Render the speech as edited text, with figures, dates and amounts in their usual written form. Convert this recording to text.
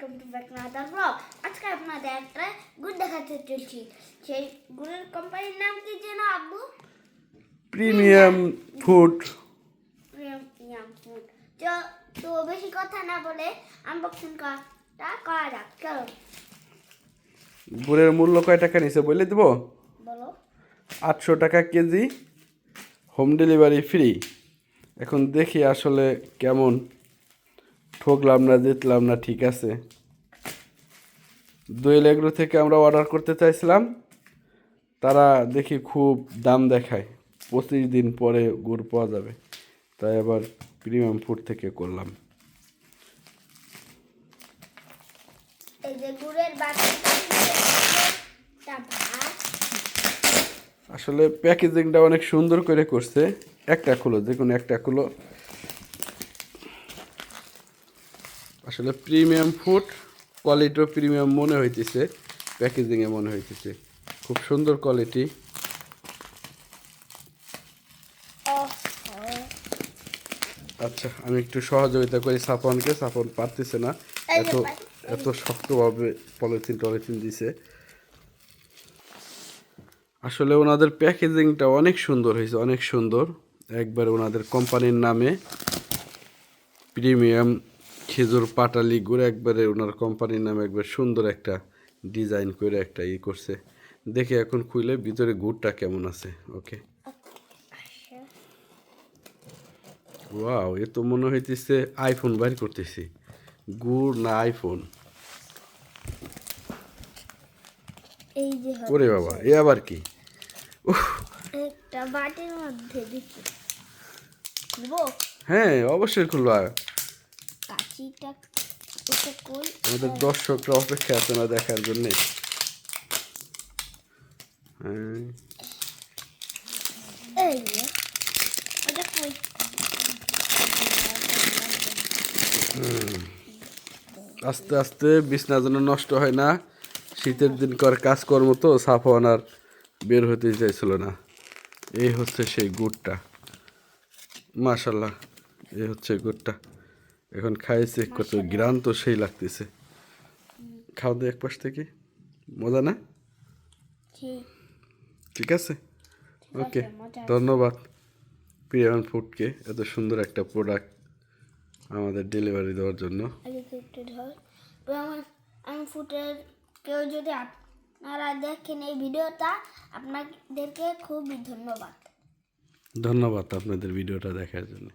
Welcome to back another blog. আজকে আপনাদের একটা গুড় দেখাতে চলছি। সেই গুড়ের কোম্পানির নাম কি যেন আব্বু? Premium food. Premium food. তো বেশি কথা না বলে আনবক্সিং করা যাক। চলো। গুড়ের মূল্য কয় টাকা নিছে বলে দেবো? বলো। 800 টাকা কেজি, হোম ডেলিভারি ফ্রি। এখন দেখি আসলে কেমন, ঠকলাম না জিতলাম না। ঠিক আছে, দোয়েল এগ্রো থেকে আমরা অর্ডার করতে চাইছিলাম, তারা দেখি খুব দাম দেখায়, 25 দিন পরে গুড় পাওয়া যাবে, তাই আবার প্রিমিয়াম ফুড থেকে করলাম। এই যে গুড়ের বাটিটা আসলে প্যাকেজিংটা অনেক সুন্দর করে করছে। একটা খুলো, যে কোনো একটা খুলো। আসলে প্রিমিয়াম ফুড, কোয়ালিটিও প্রিমিয়াম মনে হইতেছে, প্যাকেজিংয়ে মনে হইতেছে খুব সুন্দর কোয়ালিটি। আচ্ছা, আমি একটু সহযোগিতা করি সাফনকে, সাফন পারতেছে না, এত শক্তভাবে পলিথিন দিছে। আসলে ওনাদের প্যাকেজিংটা অনেক সুন্দর হয়েছে, অনেক সুন্দর। একবার ওনাদের কোম্পানির নামে প্রিমিয়াম খেজুর পাটালি গুড়, একবারে ওনার কোম্পানির নামে একবার সুন্দর একটা ডিজাইন করে একটা করছে। দেখে এখন খুলে ভিতরে গুড়টা কেমন আছে। ওকে, ওয়াও, এ তো মনে হইতেছে আইফোন বাইর করতেছি। গুড় না আইফোন? এই যে ওরে বাবা, এ আবার কি? একটা বাটির মধ্যে দিচ্ছি। হ্যাঁ, অবশ্যই খুলবা। কাঁচিটা এটা কই? আমাদের দর্শকরা অপেক্ষা আছে না দেখার জন্য। এই যে এটা কই? আস্তে আস্তে, বিছনা যেন নষ্ট হয় না। শীতের দিনকার কাজকর্ম তো, সাফওয়ান আর বের হতে চাইছিল না। এই হচ্ছে সেই গুড়টা, মাশাল্লাহ। এই হচ্ছে গুড়টা, এখন খাইছে, কত গ্রান তো সেই লাগতেছে। খাও দে এক পাশ থেকে, মজা না? ঠিক আছে, ওকে। ধন্যবাদ প্রিয়ান ফুডকে এত সুন্দর একটা প্রোডাক্ট আমাদের ডেলিভারি দেওয়ার জন্য। আমি ফুটের কেউ যদি আপনারা দেখেন এই ভিডিওটা, আপনাদেরকে খুবই ধন্যবাদ। ধন্যবাদ আপনাদের ভিডিওটা দেখার জন্য।